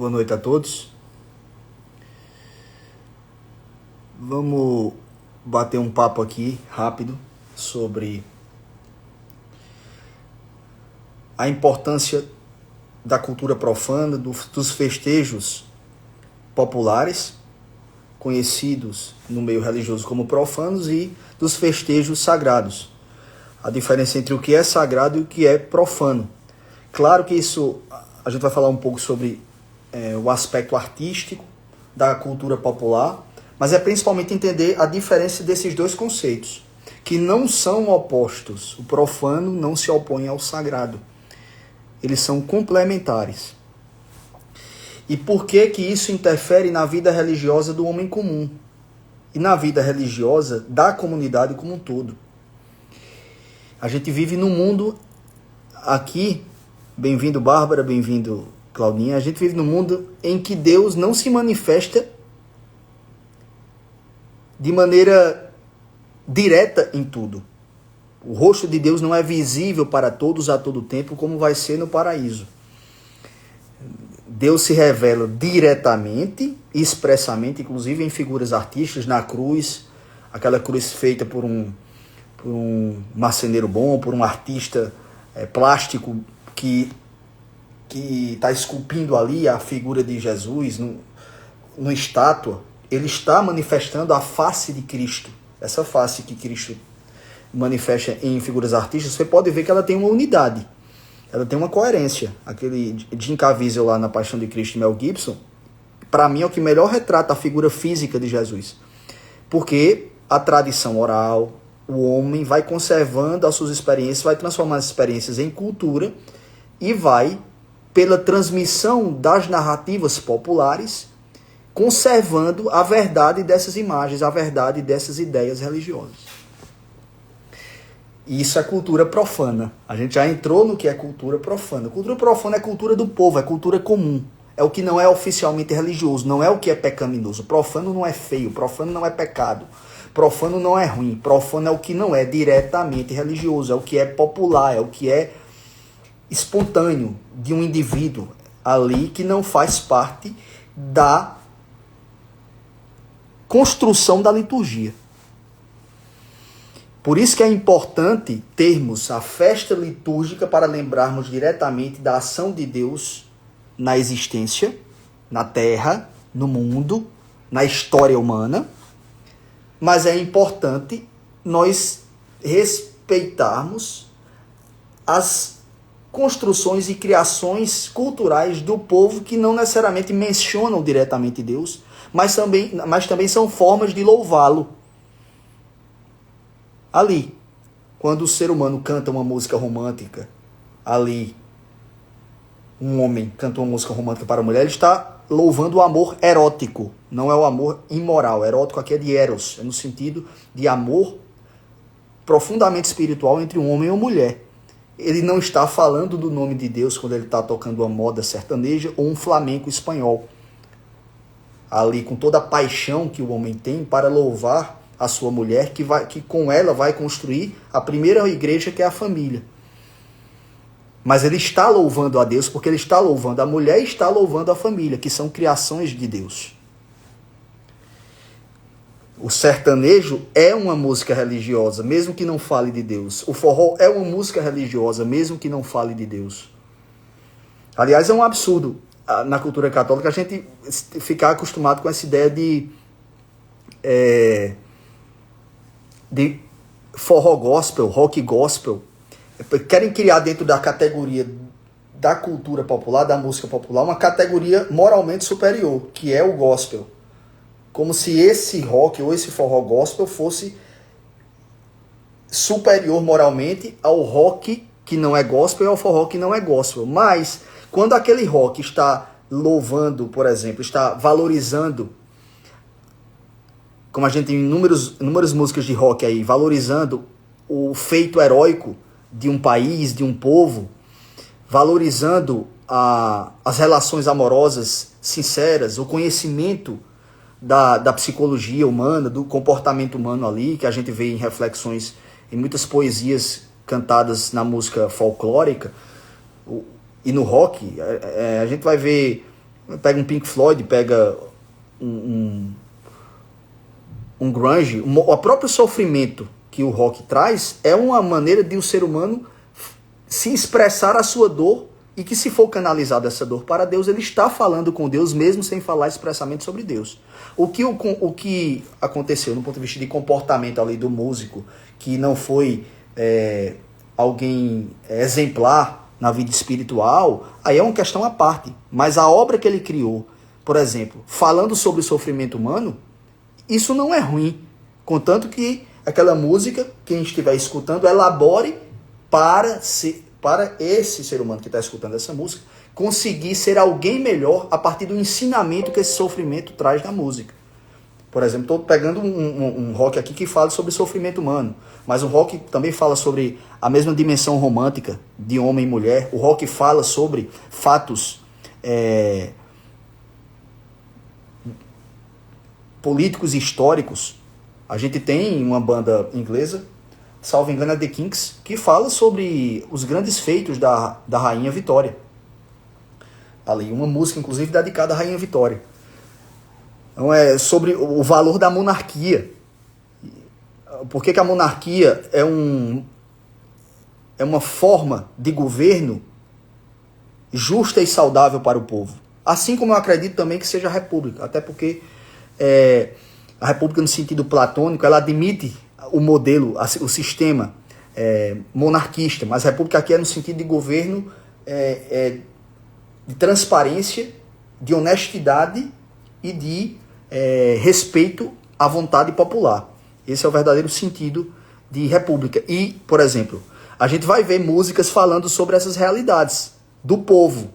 Boa noite a todos. Vamos bater um papo aqui rápido sobre a importância da cultura profana, dos festejos populares, conhecidos no meio religioso como profanos, e dos festejos sagrados. A diferença entre o que é sagrado e o que é profano. Claro que isso, a gente vai falar um pouco sobre o aspecto artístico da cultura popular, mas é principalmente entender a diferença desses dois conceitos, que não são opostos. O profano não se opõe ao sagrado. Eles são complementares. E por que que isso interfere na vida religiosa do homem comum? E na vida religiosa da comunidade como um todo? A gente vive num mundo aqui, bem-vindo Bárbara, bem-vindo Claudinha, a gente vive num mundo em que Deus não se manifesta de maneira direta em tudo. O rosto de Deus não é visível para todos a todo tempo, como vai ser no paraíso. Deus se revela diretamente e expressamente, inclusive em figuras artísticas, na cruz, aquela cruz feita por um marceneiro bom, por um artista plástico que está esculpindo ali a figura de Jesus no estátua. Ele está manifestando a face de Cristo. Essa face que Cristo manifesta em figuras artísticas, você pode ver que ela tem uma unidade. Ela tem uma coerência. Aquele Jim Caviezel lá na Paixão de Cristo, Mel Gibson, para mim é o que melhor retrata a figura física de Jesus. Porque a tradição oral, o homem vai conservando as suas experiências, vai transformando as experiências em cultura e vai, pela transmissão das narrativas populares, conservando a verdade dessas imagens, a verdade dessas ideias religiosas. E isso é cultura profana. A gente já entrou no que é cultura profana. Cultura profana é cultura do povo, é cultura comum. É o que não é oficialmente religioso, não é o que é pecaminoso. Profano não é feio, profano não é pecado. Profano não é ruim, profano é o que não é diretamente religioso, é o que é popular, é o que é espontâneo de um indivíduo ali que não faz parte da construção da liturgia. Por isso que é importante termos a festa litúrgica para lembrarmos diretamente da ação de Deus na existência, na terra, no mundo, na história humana. Mas é importante nós respeitarmos as construções e criações culturais do povo que não necessariamente mencionam diretamente Deus, mas também são formas de louvá-lo. Ali, quando o ser humano canta uma música romântica, ali, um homem canta uma música romântica para a mulher, ele está louvando o amor erótico, não é o amor imoral. Erótico aqui é de eros, é no sentido de amor profundamente espiritual entre um homem e uma mulher. Ele não está falando do nome de Deus quando ele está tocando uma moda sertaneja ou um flamenco espanhol. Ali, com toda a paixão que o homem tem para louvar a sua mulher, que com ela vai construir a primeira igreja, que é a família. Mas ele está louvando a Deus porque ele está louvando a mulher e está louvando a família, que são criações de Deus. O sertanejo é uma música religiosa, mesmo que não fale de Deus. O forró é uma música religiosa, mesmo que não fale de Deus. Aliás, é um absurdo na cultura católica a gente ficar acostumado com essa ideia de forró gospel, rock gospel. Querem criar dentro da categoria da cultura popular, da música popular, uma categoria moralmente superior, que é o gospel. Como se esse rock ou esse forró gospel fosse superior moralmente ao rock que não é gospel e ao forró que não é gospel. Mas, quando aquele rock está louvando, por exemplo, está valorizando, como a gente tem inúmeras músicas de rock aí, valorizando o feito heróico de um país, de um povo, valorizando as relações amorosas sinceras, o conhecimento da psicologia humana, do comportamento humano ali, que a gente vê em reflexões, em muitas poesias cantadas na música folclórica e no rock. A gente vai ver Pega um Pink Floyd, pega um grunge, o próprio sofrimento que o rock traz é uma maneira de o ser humano se expressar a sua dor, e que, se for canalizada essa dor para Deus, ele está falando com Deus mesmo sem falar expressamente sobre Deus. O que aconteceu no ponto de vista de comportamento ali do músico, que não foi alguém exemplar na vida espiritual, aí é uma questão à parte. Mas a obra que ele criou, por exemplo, falando sobre o sofrimento humano, isso não é ruim. Contanto que aquela música, quem estiver escutando, elabore para esse ser humano que está escutando essa música conseguir ser alguém melhor a partir do ensinamento que esse sofrimento traz na música. Por exemplo, estou pegando um rock aqui que fala sobre sofrimento humano, mas o rock também fala sobre a mesma dimensão romântica de homem e mulher. O rock fala sobre fatos políticos e históricos. A gente tem uma banda inglesa, salvo engano, é The Kinks, que fala sobre os grandes feitos da Rainha Vitória. Ali, uma música, inclusive, dedicada à Rainha Vitória. Então, é sobre o valor da monarquia. Por que a monarquia é uma forma de governo justa e saudável para o povo. Assim como eu acredito também que seja a república. Até porque a república, no sentido platônico, ela admite o modelo, o sistema monarquista, mas a república aqui é no sentido de governo de transparência, de honestidade e de respeito à vontade popular. Esse é o verdadeiro sentido de república. E, por exemplo, a gente vai ver músicas falando sobre essas realidades do povo.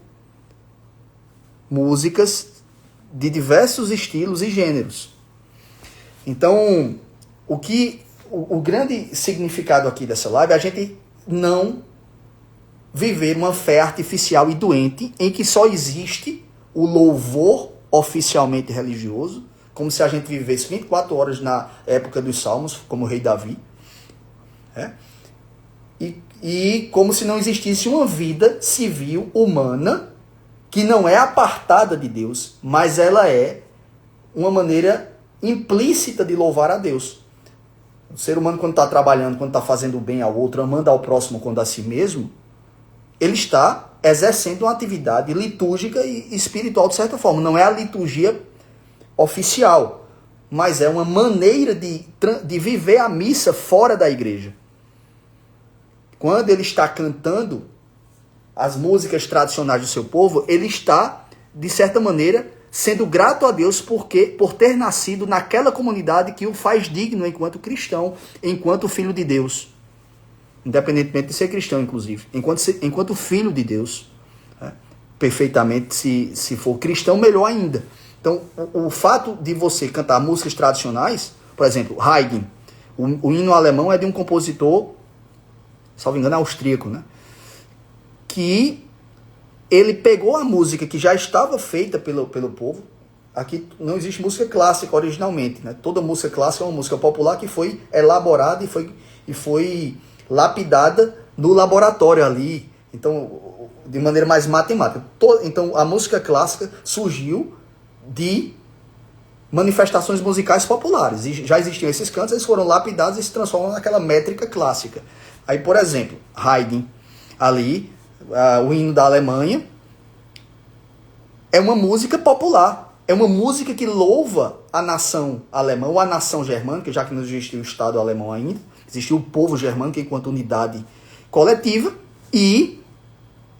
Músicas de diversos estilos e gêneros. Então, o grande significado aqui dessa live é a gente não viver uma fé artificial e doente em que só existe o louvor oficialmente religioso, como se a gente vivesse 24 horas na época dos Salmos, como o rei Davi, e como se não existisse uma vida civil humana que não é apartada de Deus, mas ela é uma maneira implícita de louvar a Deus. O ser humano, quando está trabalhando, quando está fazendo o bem ao outro, amando ao próximo quando a si mesmo, ele está exercendo uma atividade litúrgica e espiritual de certa forma. Não é a liturgia oficial, mas é uma maneira de viver a missa fora da igreja. Quando ele está cantando as músicas tradicionais do seu povo, ele está, de certa maneira, sendo grato a Deus por ter nascido naquela comunidade que o faz digno enquanto cristão, enquanto filho de Deus. Independentemente de ser cristão, inclusive. Enquanto filho de Deus. Perfeitamente, se for cristão, melhor ainda. Então, o fato de você cantar músicas tradicionais, por exemplo, Haydn, o hino alemão é de um compositor, salvo engano, austríaco, né? Que ele pegou a música que já estava feita pelo povo. Aqui não existe música clássica originalmente, né? Toda música clássica é uma música popular que foi elaborada e foi lapidada no laboratório ali. Então, de maneira mais matemática. Então, a música clássica surgiu de manifestações musicais populares. E já existiam esses cantos, eles foram lapidados e se transformam naquela métrica clássica. Aí, por exemplo, Haydn, ali, o hino da Alemanha, é uma música popular. É uma música que louva a nação alemã, ou a nação germânica, já que não existiu o Estado alemão ainda. Existiu o povo germânico enquanto unidade coletiva. E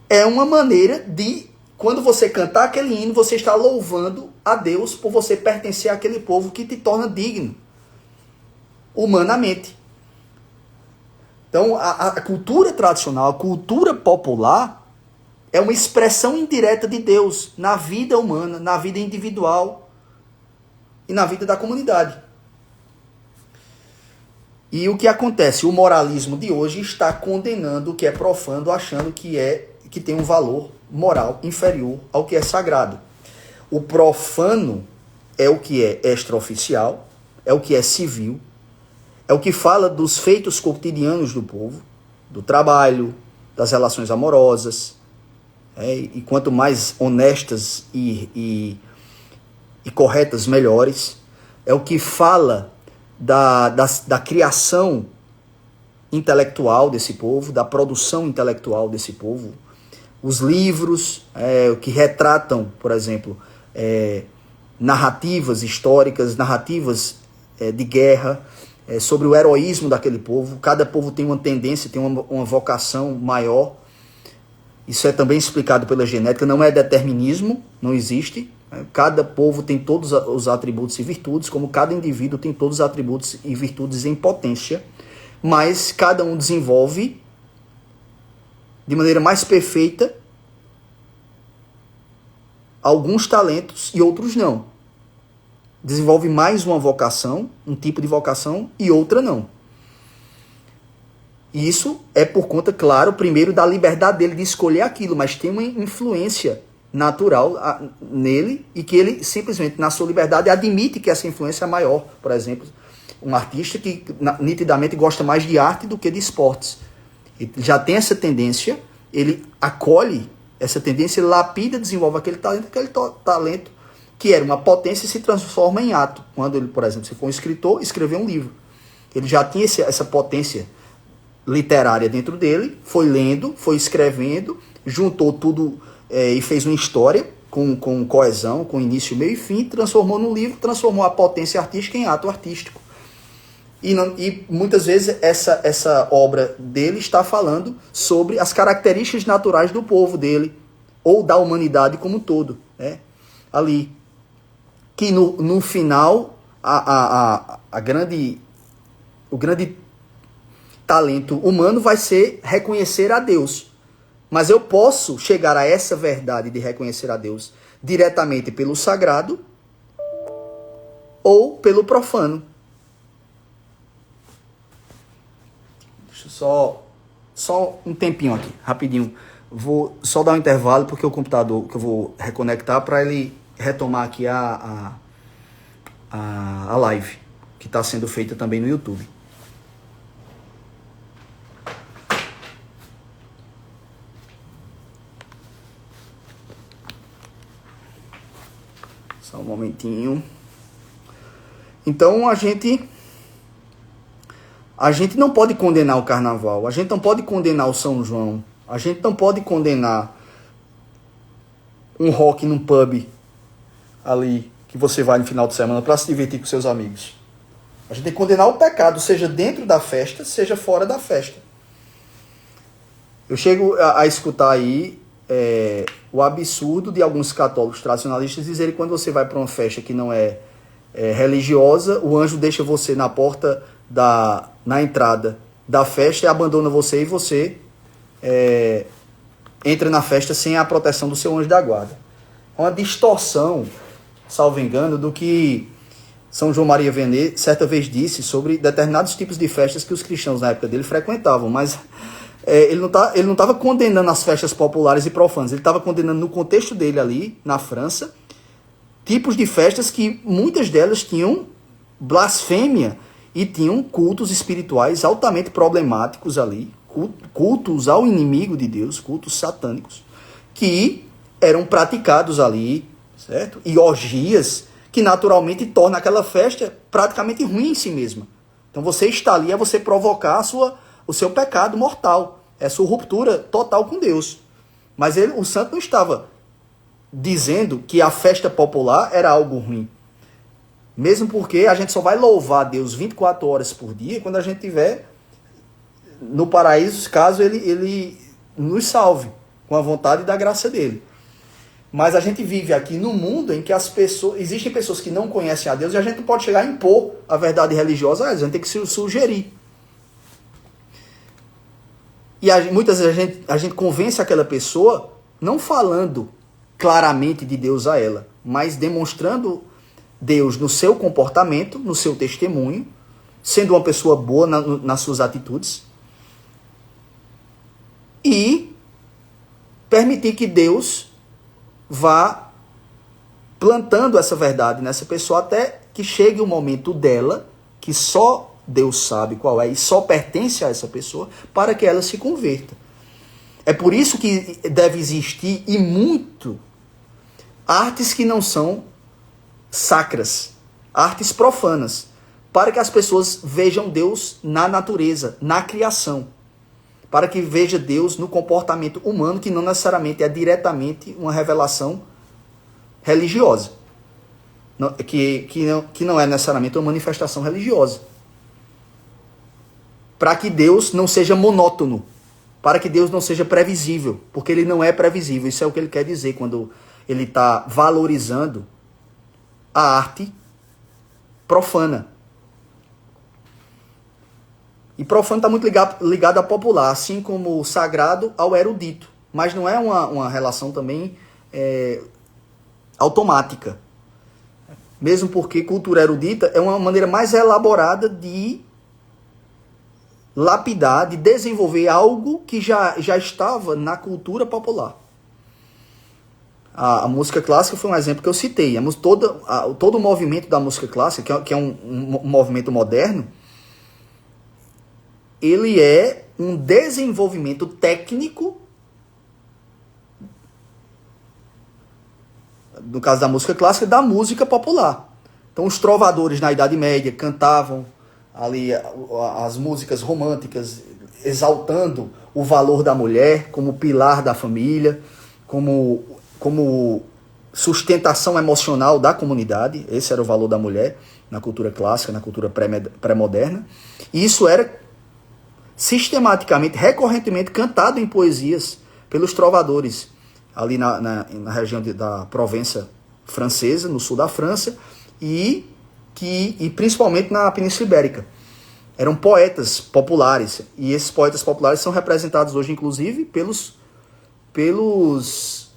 é uma maneira de, quando você cantar aquele hino, você está louvando a Deus por você pertencer àquele povo que te torna digno, humanamente. Então, a cultura tradicional, a cultura popular, é uma expressão indireta de Deus na vida humana, na vida individual e na vida da comunidade. E o que acontece? O moralismo de hoje está condenando o que é profano, achando que tem um valor moral inferior ao que é sagrado. O profano é o que é extraoficial, é o que é civil, é o que fala dos feitos cotidianos do povo, do trabalho, das relações amorosas, e quanto mais honestas e corretas, melhores. É o que fala da criação intelectual desse povo, da produção intelectual desse povo. Os livros que retratam, por exemplo, narrativas históricas, narrativas de guerra, sobre o heroísmo daquele povo. Cada povo tem uma tendência, tem uma vocação maior. Isso é também explicado pela genética, não é determinismo, não existe. Cada povo tem todos os atributos e virtudes, como cada indivíduo tem todos os atributos e virtudes em potência, mas cada um desenvolve de maneira mais perfeita alguns talentos e outros não. Desenvolve mais uma vocação, um tipo de vocação, e outra não. E isso é por conta, claro, primeiro da liberdade dele de escolher aquilo, mas tem uma influência natural nele, e que ele simplesmente, na sua liberdade, admite que essa influência é maior. Por exemplo, um artista que nitidamente gosta mais de arte do que de esportes. Ele já tem essa tendência, ele acolhe essa tendência, ele lapida, desenvolve aquele talento que era uma potência e se transforma em ato. Quando ele, por exemplo, se for um escritor, escreveu um livro. Ele já tinha essa potência literária dentro dele, foi lendo, foi escrevendo, juntou tudo e fez uma história com coesão, com início, meio e fim, transformou no livro, transformou a potência artística em ato artístico. E muitas vezes essa obra dele está falando sobre as características naturais do povo dele, ou da humanidade como um todo, né? Ali. Que no final, o grande talento humano vai ser reconhecer a Deus. Mas eu posso chegar a essa verdade de reconhecer a Deus diretamente pelo sagrado ou pelo profano. Deixa eu só um tempinho aqui, rapidinho. Vou só dar um intervalo porque o computador que eu vou reconectar para ele retomar aqui a live que está sendo feita também no YouTube. Só um momentinho. Então a gente não pode condenar o carnaval, a gente não pode condenar o São João, a gente não pode condenar um rock num pub ali que você vai no final de semana para se divertir com seus amigos. A gente tem que condenar o pecado, seja dentro da festa, seja fora da festa. Eu chego a escutar aí o absurdo de alguns católicos tradicionalistas dizerem que quando você vai para uma festa que não é religiosa, o anjo deixa você na porta, na entrada da festa e abandona você, e você entra na festa sem a proteção do seu anjo da guarda. É uma distorção, salvo engano, do que São João Maria Vianney certa vez disse sobre determinados tipos de festas que os cristãos na época dele frequentavam, mas ele não estava condenando as festas populares e profanas, ele estava condenando no contexto dele ali, na França, tipos de festas que muitas delas tinham blasfêmia e tinham cultos espirituais altamente problemáticos ali, cultos ao inimigo de Deus, cultos satânicos, que eram praticados ali, certo? E orgias que naturalmente tornam aquela festa praticamente ruim em si mesma. Então você está ali, é você provocar o seu pecado mortal, é a sua ruptura total com Deus. Mas o santo não estava dizendo que a festa popular era algo ruim. Mesmo porque a gente só vai louvar Deus 24 horas por dia quando a gente estiver no paraíso, caso ele nos salve com a vontade e da graça dele. Mas a gente vive aqui no mundo em que existem pessoas que não conhecem a Deus e a gente não pode chegar a impor a verdade religiosa a elas, a gente tem que se sugerir. E muitas vezes a gente convence aquela pessoa não falando claramente de Deus a ela, mas demonstrando Deus no seu comportamento, no seu testemunho, sendo uma pessoa boa nas suas atitudes, e permitir que Deus vá plantando essa verdade nessa pessoa até que chegue o momento dela, que só Deus sabe qual é e só pertence a essa pessoa, para que ela se converta. É por isso que deve existir, e muito, artes que não são sacras, artes profanas, para que as pessoas vejam Deus na natureza, na criação, para que veja Deus no comportamento humano, que não necessariamente é diretamente uma revelação religiosa, que não é necessariamente uma manifestação religiosa, para que Deus não seja monótono, para que Deus não seja previsível, porque ele não é previsível. Isso é o que ele quer dizer quando ele está valorizando a arte profana. E profano está muito ligado a popular, assim como o sagrado ao erudito. Mas não é uma relação também automática. Mesmo porque cultura erudita é uma maneira mais elaborada de lapidar, de desenvolver algo que já estava na cultura popular. A música clássica foi um exemplo que eu citei. Todo o movimento da música clássica, que é um movimento moderno, ele é um desenvolvimento técnico, no caso da música clássica, da música popular. Então os trovadores na Idade Média cantavam ali as músicas românticas, exaltando o valor da mulher como pilar da família, como sustentação emocional da comunidade. Esse era o valor da mulher na cultura clássica, na cultura pré-moderna. E isso era sistematicamente, recorrentemente cantado em poesias pelos trovadores, ali na região da Provença francesa, no sul da França, e principalmente na Península Ibérica. Eram poetas populares, e esses poetas populares são representados hoje, inclusive, pelos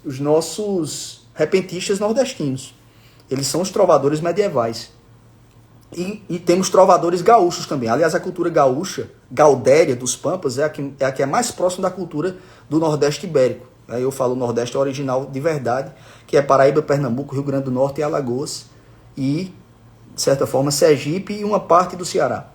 os nossos repentistas nordestinos. Eles são os trovadores medievais. E temos trovadores gaúchos também. Aliás, a cultura gaúcha, gaudéria dos Pampas, é a que é mais próxima da cultura do Nordeste Ibérico. Aí eu falo Nordeste original de verdade, que é Paraíba, Pernambuco, Rio Grande do Norte e Alagoas, e, de certa forma, Sergipe e uma parte do Ceará.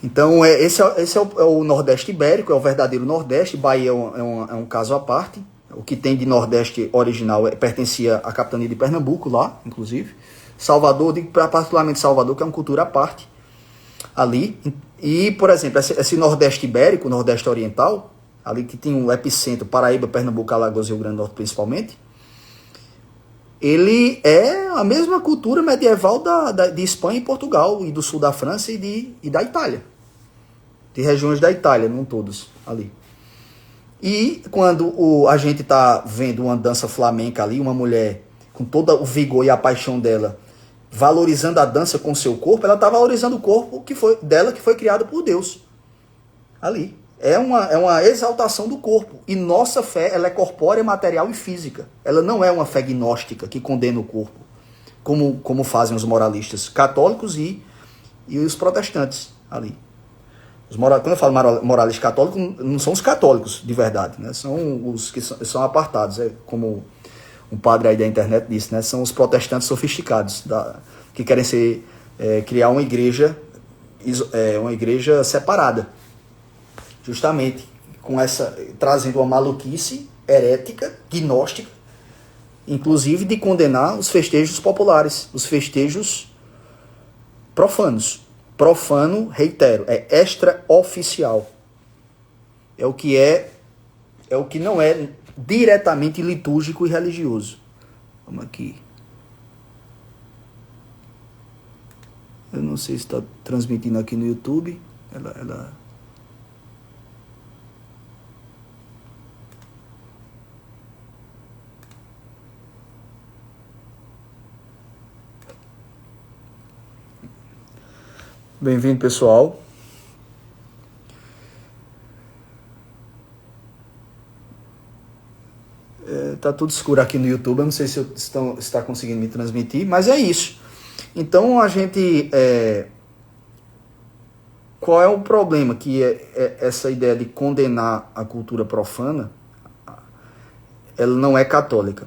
Então, esse é o Nordeste Ibérico, é o verdadeiro Nordeste. Bahia é um caso à parte. O que tem de Nordeste original pertencia à capitania de Pernambuco, lá, inclusive. Salvador, digo particularmente Salvador, que é uma cultura à parte ali. E, por exemplo, esse Nordeste Ibérico, Nordeste Oriental, ali que tem um epicentro, Paraíba, Pernambuco, Alagoas e Rio Grande do Norte principalmente, ele é a mesma cultura medieval de Espanha e Portugal, e do sul da França e da Itália. De regiões da Itália, não todos ali. E quando a gente está vendo uma dança flamenca ali, uma mulher com todo o vigor e a paixão dela, valorizando a dança com o seu corpo, ela está valorizando o corpo que foi criado por Deus. Ali. É uma exaltação do corpo. E nossa fé, ela é corpórea, material e física. Ela não é uma fé gnóstica que condena o corpo, como fazem os moralistas católicos e os protestantes ali. Quando eu falo moralista católico, não são os católicos de verdade, né? São os que são apartados, como um padre aí da internet disse, né? São os protestantes sofisticados, que querem criar uma igreja separada, justamente trazendo uma maluquice herética, gnóstica, inclusive de condenar os festejos populares, os festejos profanos. Profano, reitero, é extraoficial. É o que não é diretamente litúrgico e religioso. Vamos aqui. Eu não sei se está transmitindo aqui no YouTube. Ela... Bem-vindo, pessoal. Tá tudo escuro aqui no YouTube. Eu não sei se está conseguindo me transmitir, mas é isso. Então, a gente... qual é o problema? Que essa ideia de condenar a cultura profana, ela não é católica.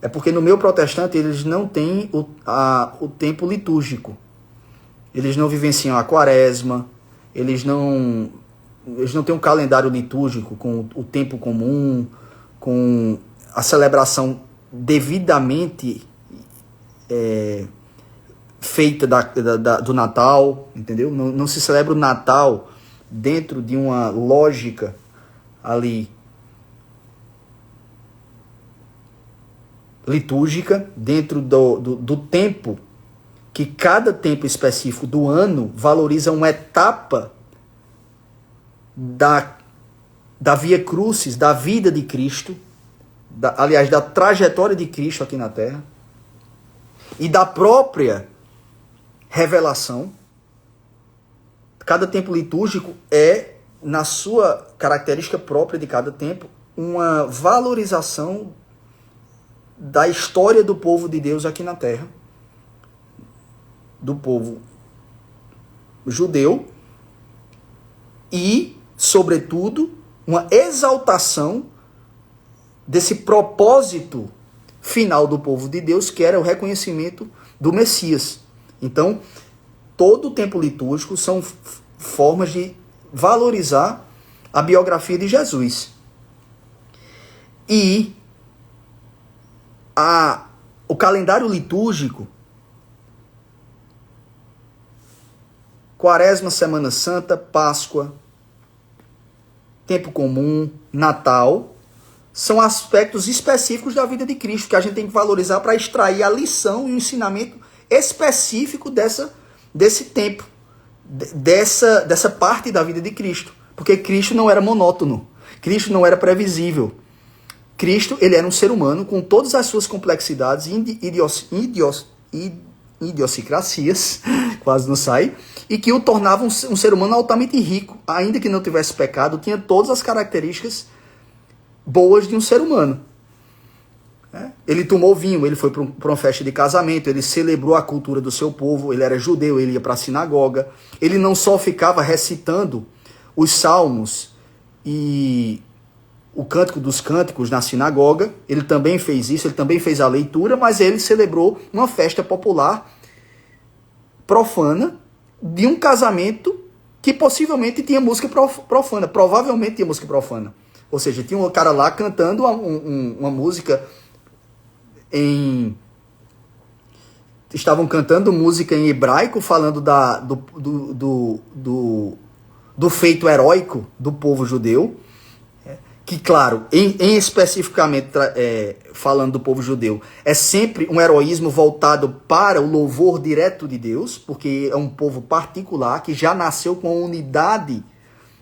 É porque no meio protestante eles não têm o tempo litúrgico. Eles não vivenciam a quaresma, eles não eles não têm um calendário litúrgico com o tempo comum, com a celebração devidamente feita do Natal, entendeu? Não se celebra o Natal dentro de uma lógica ali litúrgica, dentro do tempo, que cada tempo específico do ano valoriza uma etapa da via crucis, da vida de Cristo, aliás, da trajetória de Cristo aqui na Terra, e da própria revelação. Cada tempo litúrgico é, na sua característica própria de cada tempo, uma valorização da história do povo de Deus aqui na Terra, do povo judeu, e, sobretudo, uma exaltação desse propósito final do povo de Deus, que era o reconhecimento do Messias. Então, todo o tempo litúrgico são formas de valorizar a biografia de Jesus. E o calendário litúrgico, Quaresma, Semana Santa, Páscoa, Tempo Comum, Natal, são aspectos específicos da vida de Cristo que a gente tem que valorizar para extrair a lição e o ensinamento específico desse tempo, dessa parte da vida de Cristo. Porque Cristo não era monótono, Cristo não era previsível. Cristo, ele era um ser humano com todas as suas complexidades e idiosincrasias, quase não sai, e que o tornava um ser humano altamente rico, ainda que não tivesse pecado, tinha todas as características boas de um ser humano. Ele tomou vinho, ele foi para uma festa de casamento, ele celebrou a cultura do seu povo, ele era judeu, ele ia para a sinagoga, ele não só ficava recitando os salmos e o Cântico dos Cânticos na sinagoga, ele também fez isso, ele também fez a leitura, mas ele celebrou uma festa popular profana de um casamento que possivelmente tinha música profana, provavelmente tinha música profana. Ou seja, tinha um cara lá cantando uma música estavam cantando música em hebraico, falando do feito heróico do povo judeu, que, claro, em especificamente falando do povo judeu, é sempre um heroísmo voltado para o louvor direto de Deus, porque é um povo particular que já nasceu com a unidade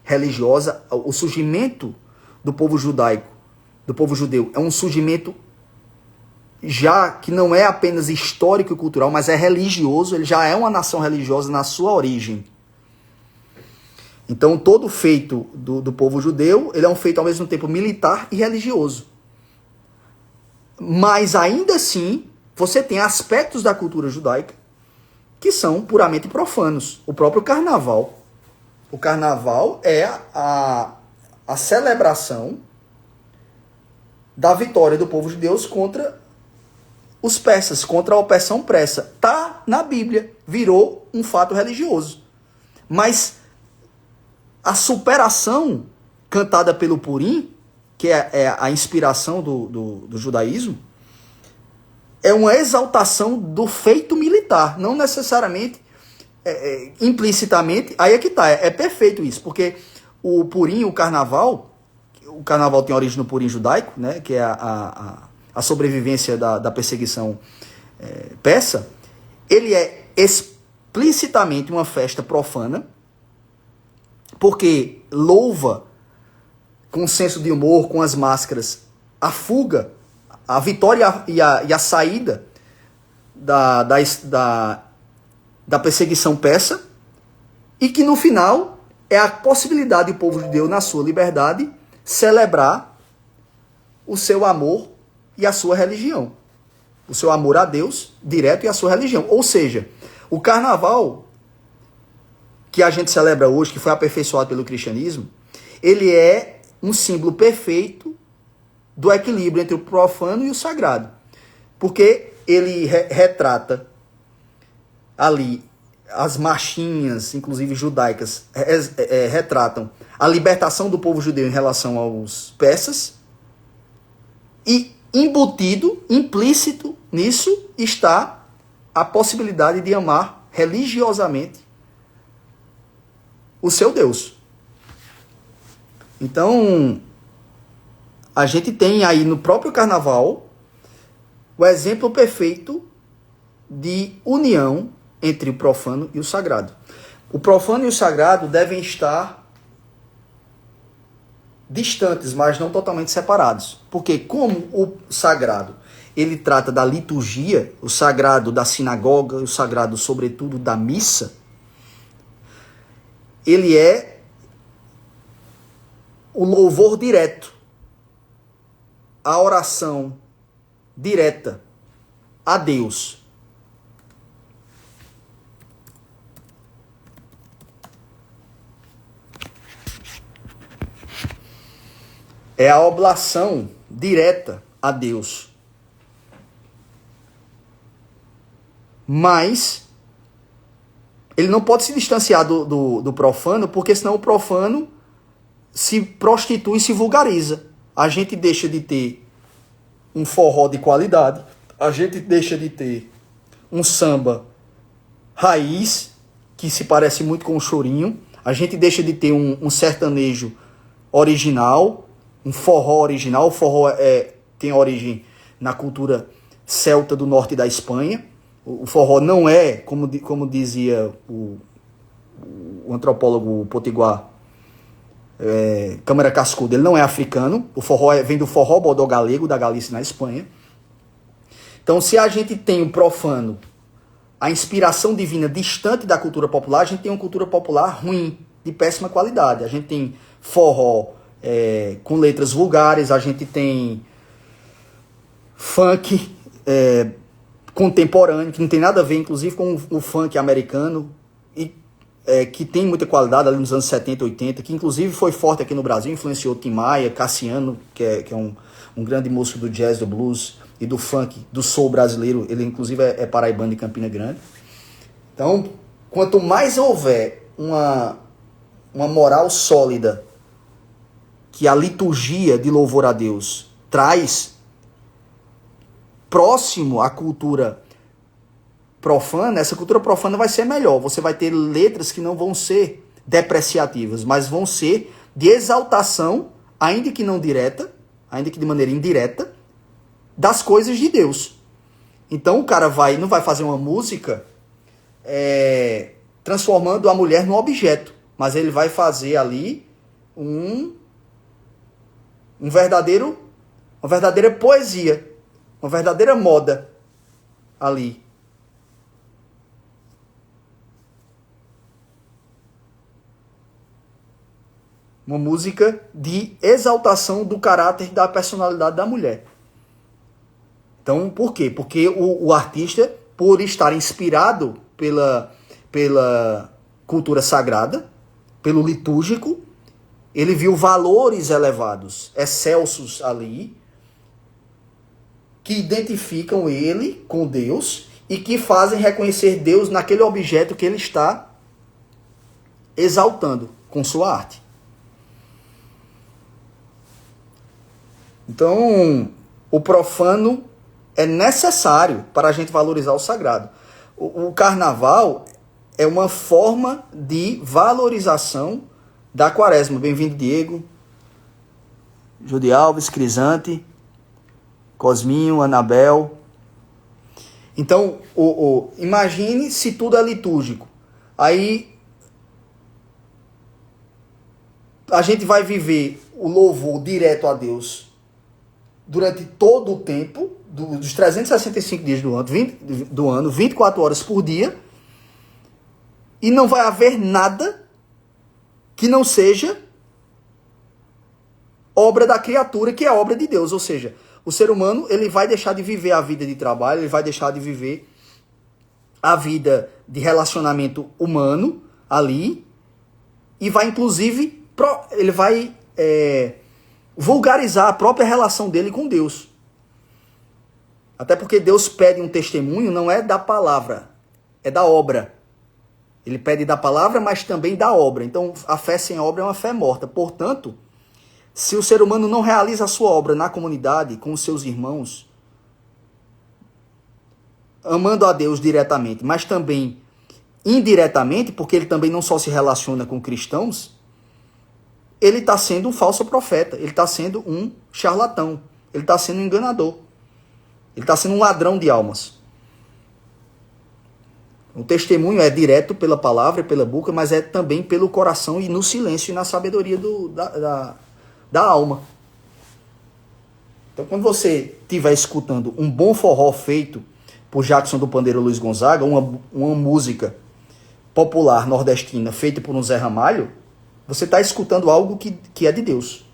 religiosa. O surgimento do povo judaico, do povo judeu, é um surgimento já que não é apenas histórico e cultural, mas é religioso, ele já é uma nação religiosa na sua origem. Então, todo feito do povo judeu, ele é um feito ao mesmo tempo militar e religioso. Mas, ainda assim, você tem aspectos da cultura judaica que são puramente profanos. O próprio carnaval. O carnaval é a celebração da vitória do povo judeu contra os persas, contra a opressão persa. Está na Bíblia, virou um fato religioso. Mas a superação cantada pelo Purim, que é a inspiração do judaísmo, é uma exaltação do feito militar, não necessariamente, implicitamente. Aí é que está, é perfeito isso, porque o Purim, o carnaval tem origem no Purim judaico, né, que é a sobrevivência da perseguição persa. Ele é explicitamente uma festa profana, porque louva com senso de humor, com as máscaras, a fuga, a vitória e a saída da perseguição persa, e que no final é a possibilidade do povo judeu, na sua liberdade, celebrar o seu amor e a sua religião. O seu amor a Deus direto e a sua religião. Ou seja, o carnaval que a gente celebra hoje, que foi aperfeiçoado pelo cristianismo, ele é um símbolo perfeito do equilíbrio entre o profano e o sagrado. Porque ele retrata ali as marchinhas, inclusive judaicas, retratam a libertação do povo judeu em relação aos persas. E embutido, implícito nisso, está a possibilidade de amar religiosamente o seu Deus. Então, a gente tem aí no próprio carnaval o exemplo perfeito de união entre o profano e o sagrado. O profano e o sagrado devem estar distantes, mas não totalmente separados. Porque como o sagrado, ele trata da liturgia, o sagrado da sinagoga, o sagrado, sobretudo, da missa, ele é o louvor direto, a oração direta a Deus. É a oblação direta a Deus. Mas ele não pode se distanciar do profano, porque senão o profano se prostitui e se vulgariza. A gente deixa de ter um forró de qualidade, a gente deixa de ter um samba raiz, que se parece muito com o chorinho, a gente deixa de ter um sertanejo original, um forró original. O forró tem origem na cultura celta do norte da Espanha. O forró não é, como dizia o antropólogo potiguar, Câmara Cascudo, ele não é africano. O forró vem do forró bodó galego, da Galícia, na Espanha. Então, se a gente tem o profano, a inspiração divina distante da cultura popular, a gente tem uma cultura popular ruim, de péssima qualidade. A gente tem forró com letras vulgares, a gente tem funk contemporâneo, que não tem nada a ver, inclusive, com o funk americano, e que tem muita qualidade ali nos anos 70, 80, que inclusive foi forte aqui no Brasil, influenciou Tim Maia, Cassiano, que é um grande músico do jazz, do blues e do funk, do soul brasileiro. Ele inclusive é paraibano de Campina Grande. Então, quanto mais houver uma moral sólida que a liturgia de louvor a Deus traz, próximo à cultura profana, essa cultura profana vai ser melhor. Você vai ter letras que não vão ser depreciativas, mas vão ser de exaltação, ainda que não direta, ainda que de maneira indireta, das coisas de Deus. Então o cara não vai fazer uma música transformando a mulher num objeto, mas ele vai fazer ali uma verdadeira poesia, uma verdadeira moda ali. Uma música de exaltação do caráter e da personalidade da mulher. Então, por quê? Porque o artista, por estar inspirado pela cultura sagrada, pelo litúrgico, ele viu valores elevados, excelsos ali, que identificam ele com Deus e que fazem reconhecer Deus naquele objeto que ele está exaltando com sua arte. Então, o profano é necessário para a gente valorizar o sagrado. O carnaval é uma forma de valorização da quaresma. Bem-vindo, Diego, Judy Alves, Crisante, Cosminho, Anabel. Então, imagine se tudo é litúrgico. Aí a gente vai viver o louvor direto a Deus durante todo o tempo, dos 365 dias do ano, 24 horas por dia, e não vai haver nada que não seja obra da criatura, que é obra de Deus. Ou seja, o ser humano ele vai deixar de viver a vida de trabalho, ele vai deixar de viver a vida de relacionamento humano ali, e vai inclusive, ele vai vulgarizar a própria relação dele com Deus. Até porque Deus pede um testemunho, não é da palavra, é da obra. Ele pede da palavra, mas também da obra. Então, a fé sem obra é uma fé morta. Portanto, se o ser humano não realiza a sua obra na comunidade, com os seus irmãos, amando a Deus diretamente, mas também indiretamente, porque ele também não só se relaciona com cristãos, ele está sendo um falso profeta, ele está sendo um charlatão, ele está sendo um enganador, ele está sendo um ladrão de almas. O testemunho é direto pela palavra e pela boca, mas é também pelo coração e no silêncio e na sabedoria da alma. Então, quando você estiver escutando um bom forró feito por Jackson do Pandeiro Luiz Gonzaga, uma música popular nordestina feita por um Zé Ramalho, você está escutando algo que é de Deus.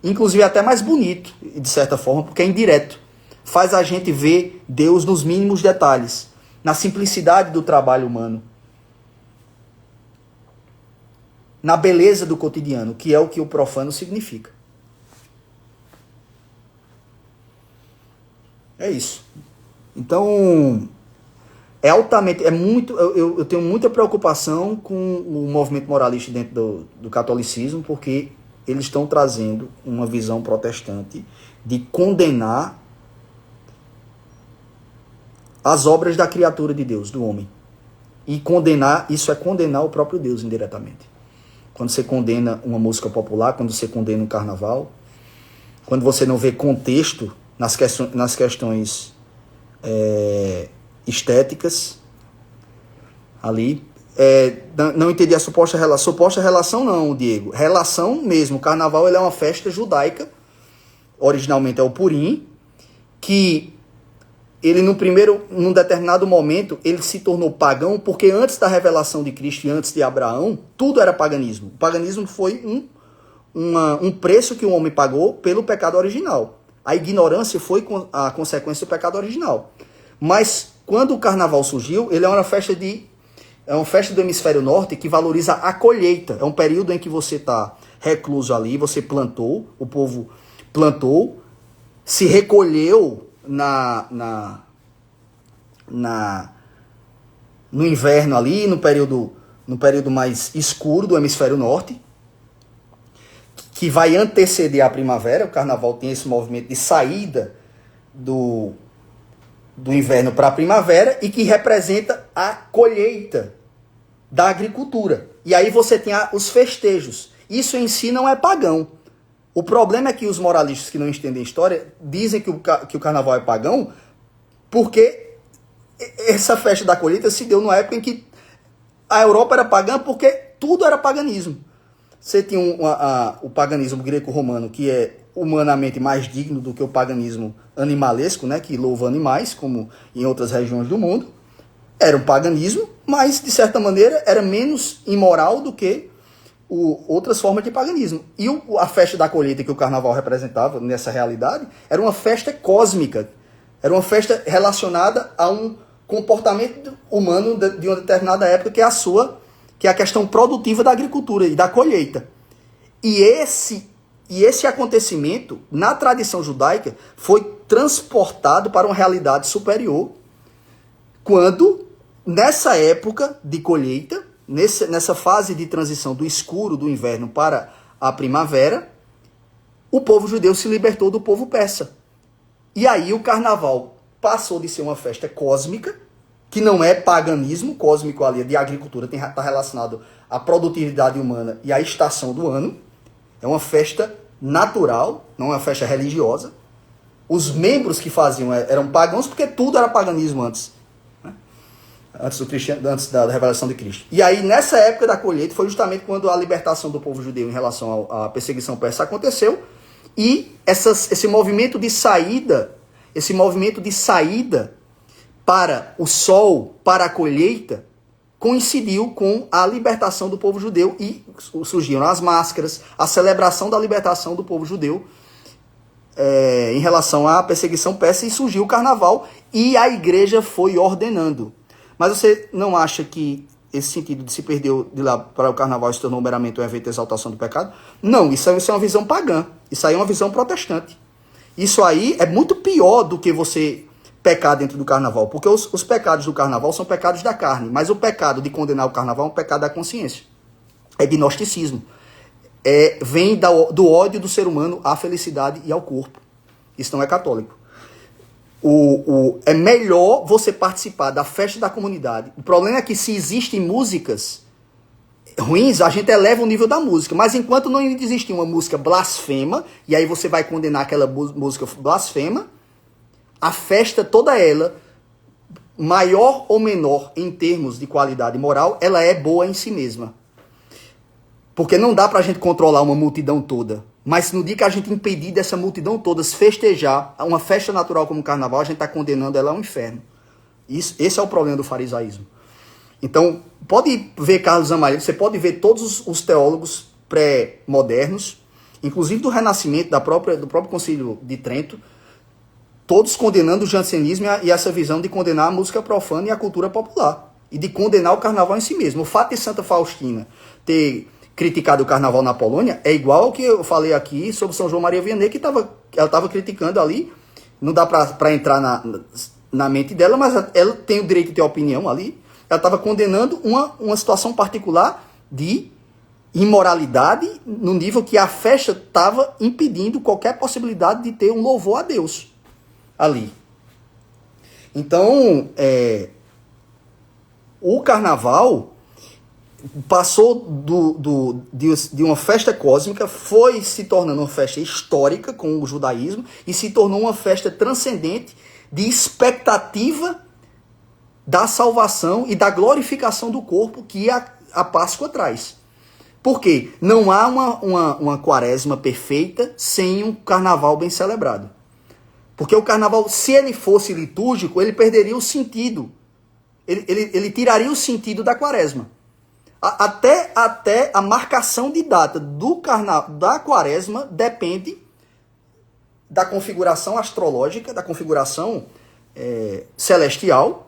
Inclusive até mais bonito, de certa forma, porque é indireto. Faz a gente ver Deus nos mínimos detalhes, na simplicidade do trabalho humano, na beleza do cotidiano, que é o que o profano significa. É isso. Então, eu tenho muita preocupação com o movimento moralista dentro do catolicismo, porque eles estão trazendo uma visão protestante de condenar as obras da criatura de Deus, do homem. E isso é condenar o próprio Deus indiretamente. Quando você condena uma música popular, quando você condena um carnaval, quando você não vê contexto nas questões estéticas, ali, não entendi a suposta relação. Suposta relação não, Diego. Relação mesmo. O carnaval ele é uma festa judaica, originalmente é o Purim, que ele num determinado momento, ele se tornou pagão, porque antes da revelação de Cristo e antes de Abraão, tudo era paganismo. O paganismo foi um preço que o homem pagou pelo pecado original. A ignorância foi a consequência do pecado original. Mas quando o carnaval surgiu, ele é uma festa do hemisfério norte que valoriza a colheita. É um período em que você está recluso ali, você plantou, o povo plantou, se recolheu no inverno ali, no período mais escuro do hemisfério norte, que vai anteceder a primavera. O carnaval tem esse movimento de saída do inverno para a primavera e que representa a colheita da agricultura. E aí você tem os festejos. Isso em si não é pagão. O problema é que os moralistas que não entendem história dizem que o carnaval é pagão porque essa festa da colheita se deu numa época em que a Europa era pagã, porque tudo era paganismo. Você tinha o paganismo greco-romano, que é humanamente mais digno do que o paganismo animalesco, né, que louva animais, como em outras regiões do mundo. Era um paganismo, mas, de certa maneira, era menos imoral do que outras formas de paganismo. E a festa da colheita que o carnaval representava nessa realidade era uma festa cósmica, era uma festa relacionada a um comportamento humano de uma determinada época, que é a questão produtiva da agricultura e da colheita. E esse acontecimento, na tradição judaica, foi transportado para uma realidade superior, quando, nessa época de colheita, nessa fase de transição do escuro do inverno para a primavera, o povo judeu se libertou do povo persa. E aí o carnaval passou de ser uma festa cósmica, que não é paganismo cósmico ali, de agricultura, está relacionado à produtividade humana e à estação do ano. É uma festa natural, não é uma festa religiosa. Os membros que faziam eram pagãos, porque tudo era paganismo antes. Antes da revelação de Cristo. E aí, nessa época da colheita, foi justamente quando a libertação do povo judeu em relação à perseguição persa aconteceu, e esse movimento de saída para o sol, para a colheita, coincidiu com a libertação do povo judeu, e surgiram as máscaras, a celebração da libertação do povo judeu em relação à perseguição persa, e surgiu o carnaval, e a igreja foi ordenando. Mas você não acha que esse sentido de se perder de lá para o carnaval se tornou meramente um evento de exaltação do pecado? Não, isso é uma visão pagã. Isso aí é uma visão protestante. Isso aí é muito pior do que você pecar dentro do carnaval? Porque os pecados do carnaval são pecados da carne, mas o pecado de condenar o carnaval é um pecado da consciência. É gnosticismo. Vem do ódio do ser humano à felicidade e ao corpo. Isso não é católico. É melhor você participar da festa da comunidade. O problema é que se existem músicas ruins, a gente eleva o nível da música. Mas enquanto não existir uma música blasfema, e aí você vai condenar aquela música blasfema, a festa toda ela, maior ou menor em termos de qualidade moral, ela é boa em si mesma. Porque não dá pra gente controlar uma multidão toda. Mas no dia que a gente impedir dessa multidão toda se festejar uma festa natural como o carnaval, a gente está condenando ela ao inferno. Esse é o problema do farisaísmo. Então, pode ver Carlos Amarelo, você pode ver todos os teólogos pré-modernos, inclusive do Renascimento, do próprio Concílio de Trento, todos condenando o jansenismo e essa visão de condenar a música profana e a cultura popular. E de condenar o carnaval em si mesmo. O fato de Santa Faustina ter criticado o carnaval na Polônia é igual ao que eu falei aqui sobre São João Maria Vianney, que ela estava criticando ali. Não dá para entrar na mente dela, mas ela tem o direito de ter opinião ali. Ela estava condenando uma situação particular de imoralidade no nível que a festa estava impedindo qualquer possibilidade de ter um louvor a Deus ali. Então, o carnaval passou de uma festa cósmica, foi se tornando uma festa histórica com o judaísmo e se tornou uma festa transcendente de expectativa da salvação e da glorificação do corpo que a Páscoa traz. Por quê? Não há uma quaresma perfeita sem um carnaval bem celebrado. Porque o carnaval, se ele fosse litúrgico, ele perderia o sentido. Ele tiraria o sentido da quaresma. Até a marcação de data da quaresma depende da configuração astrológica, da configuração celestial,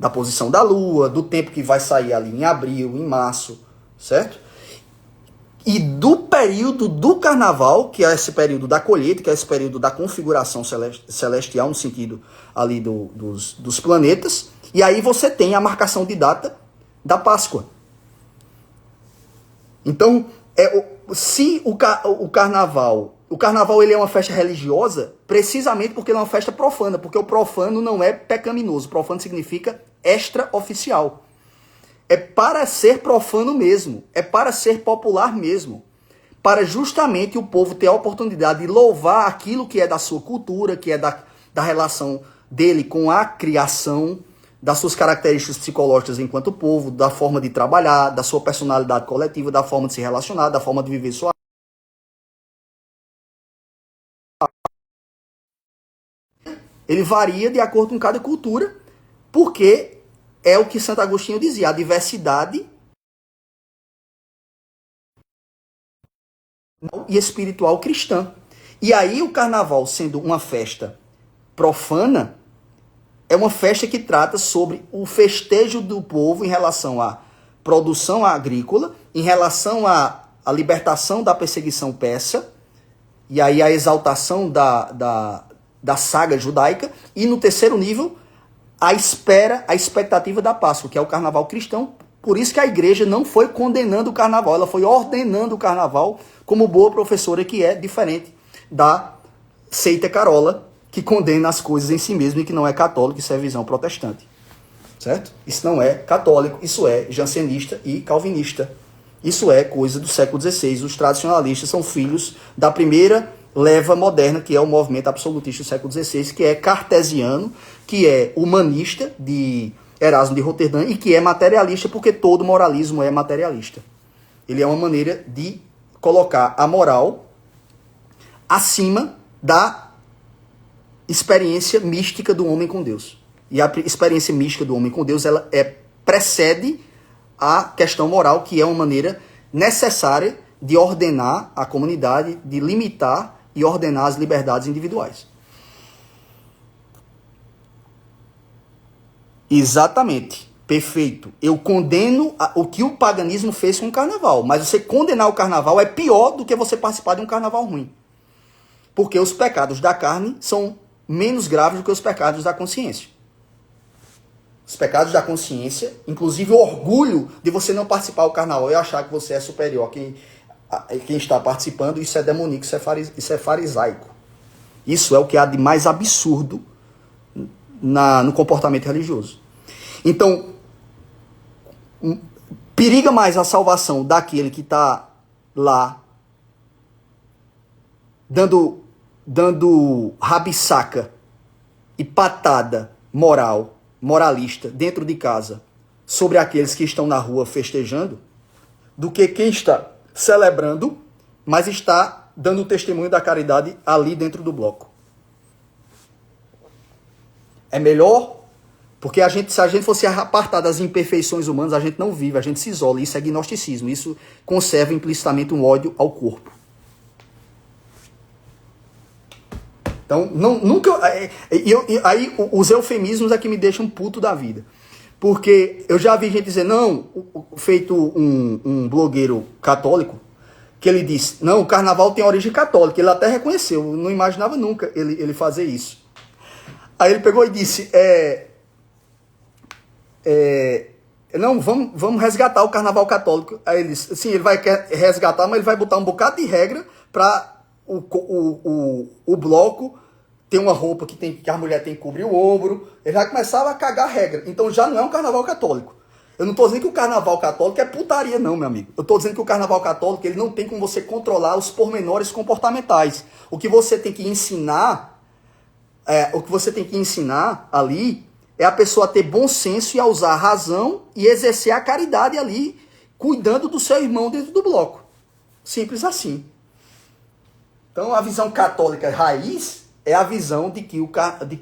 da posição da lua, do tempo que vai sair ali em abril, em março, certo? E do período do carnaval, que é esse período da colheita, que é esse período da configuração celestial, no sentido ali dos planetas, e aí você tem a marcação de data da Páscoa. Então, se o carnaval ele é uma festa religiosa, precisamente porque ele é uma festa profana, porque o profano não é pecaminoso, profano significa extraoficial. É para ser profano mesmo, é para ser popular mesmo, para justamente o povo ter a oportunidade de louvar aquilo que é da sua cultura, que é da relação dele com a criação, das suas características psicológicas enquanto povo, da forma de trabalhar, da sua personalidade coletiva, da forma de se relacionar, da forma de viver sua. Ele varia de acordo com cada cultura, porque é o que Santo Agostinho dizia, a diversidade e espiritual cristã. E aí o carnaval, sendo uma festa profana, é uma festa que trata sobre o festejo do povo em relação à produção agrícola, em relação à libertação da perseguição persa, e aí a exaltação da saga judaica, e no terceiro nível, a expectativa da Páscoa, que é o carnaval cristão. Por isso que a igreja não foi condenando o carnaval, ela foi ordenando o carnaval como boa professora que é, diferente da seita carola, que condena as coisas em si mesmo e que não é católico, isso é visão protestante. Certo? Isso não é católico, isso é jansenista e calvinista. Isso é coisa do século XVI. Os tradicionalistas são filhos da primeira leva moderna, que é o movimento absolutista do século XVI, que é cartesiano, que é humanista, de Erasmo de Roterdã, e que é materialista, porque todo moralismo é materialista. Ele é uma maneira de colocar a moral acima da experiência mística do homem com Deus. E a experiência mística do homem com Deus, ela precede a questão moral, que é uma maneira necessária de ordenar a comunidade, de limitar e ordenar as liberdades individuais. Exatamente. Perfeito. Eu condeno o que o paganismo fez com o carnaval. Mas você condenar o carnaval é pior do que você participar de um carnaval ruim. Porque os pecados da carne são menos graves do que os pecados da consciência. Os pecados da consciência, inclusive o orgulho de você não participar do carnaval e achar que você é superior a quem está participando, isso é demoníaco, isso é farisaico. Isso é o que há de mais absurdo no comportamento religioso. Então, periga mais a salvação daquele que está lá dando rabisaca e patada moralista dentro de casa sobre aqueles que estão na rua festejando, do que quem está celebrando, mas está dando testemunho da caridade ali dentro do bloco. É melhor, porque se a gente fosse apartar das imperfeições humanas, a gente não vive, a gente se isola. Isso é gnosticismo, isso conserva implicitamente um ódio ao corpo. Então, nunca... Aí os eufemismos é que me deixam puto da vida. Porque eu já vi gente dizer, não, feito um blogueiro católico, que ele disse, não, o carnaval tem origem católica. Ele até reconheceu, eu não imaginava nunca ele fazer isso. Aí ele pegou e disse, não, vamos resgatar o carnaval católico. Aí ele disse, sim, ele vai resgatar, mas ele vai botar um bocado de regra para o bloco ter uma roupa que a mulher tem que cobrir o ombro. Ele já começava a cagar a regra. Então já não é um carnaval católico. Eu não estou dizendo que o carnaval católico é putaria, não, meu amigo. Eu estou dizendo que o carnaval católico ele não tem como você controlar os pormenores comportamentais. O que você tem que ensinar ali é a pessoa a ter bom senso e a usar a razão e exercer a caridade ali, cuidando do seu irmão dentro do bloco. Simples assim. Então a visão católica raiz é a visão de que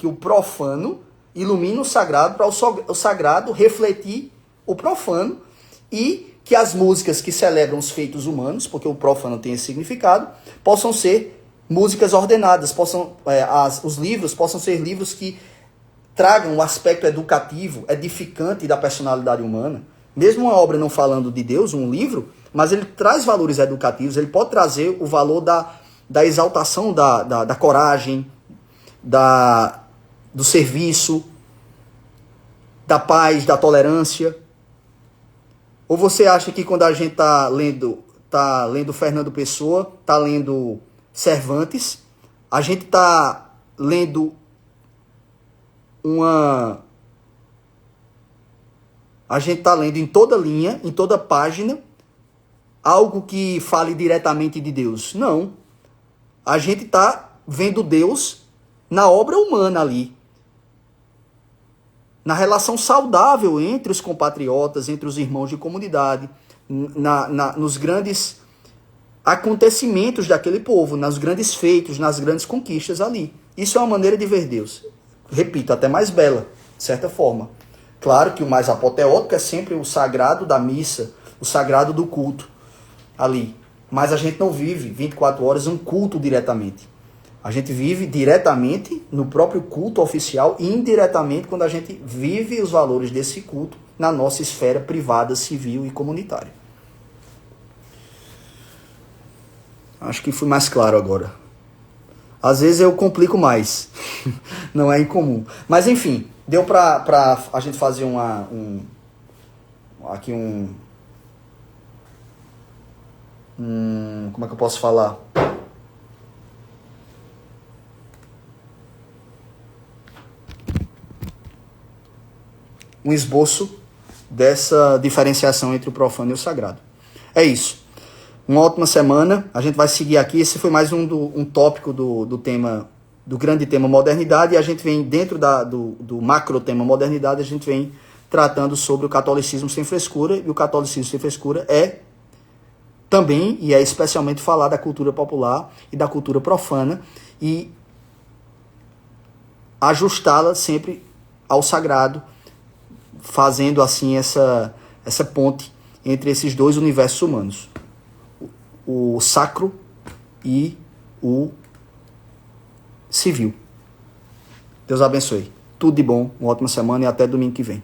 o profano ilumina o sagrado para o sagrado refletir o profano, e que as músicas que celebram os feitos humanos, porque o profano tem esse significado, possam ser músicas ordenadas, os livros possam ser livros que tragam um aspecto educativo, edificante da personalidade humana. Mesmo uma obra não falando de Deus, um livro, mas ele traz valores educativos, ele pode trazer o valor da exaltação da coragem, do serviço, da paz, da tolerância. Ou você acha que quando a gente está lendo Fernando Pessoa, está lendo Cervantes, a gente está lendo em toda linha, em toda página, algo que fale diretamente de Deus? Não. A gente está vendo Deus na obra humana ali. Na relação saudável entre os compatriotas, entre os irmãos de comunidade, nos grandes acontecimentos daquele povo, nos grandes feitos, nas grandes conquistas ali. Isso é uma maneira de ver Deus. Repito, até mais bela, de certa forma. Claro que o mais apoteótico é sempre o sagrado da missa, o sagrado do culto ali. Mas a gente não vive 24 horas um culto diretamente. A gente vive diretamente no próprio culto oficial e indiretamente quando a gente vive os valores desse culto na nossa esfera privada, civil e comunitária. Acho que fui mais claro agora. Às vezes eu complico mais. Não é incomum. Mas enfim, deu pra a gente fazer como é que eu posso falar? Um esboço dessa diferenciação entre o profano e o sagrado. É isso. Uma ótima semana. A gente vai seguir aqui. Esse foi mais um tópico do tema, do grande tema modernidade. E a gente vem dentro do macro tema modernidade, a gente vem tratando sobre o catolicismo sem frescura. E o catolicismo sem frescura é também, e é especialmente falar da cultura popular e da cultura profana e ajustá-la sempre ao sagrado, fazendo assim essa ponte entre esses dois universos humanos, o sacro e o civil. Deus abençoe. Tudo de bom, uma ótima semana e até domingo que vem.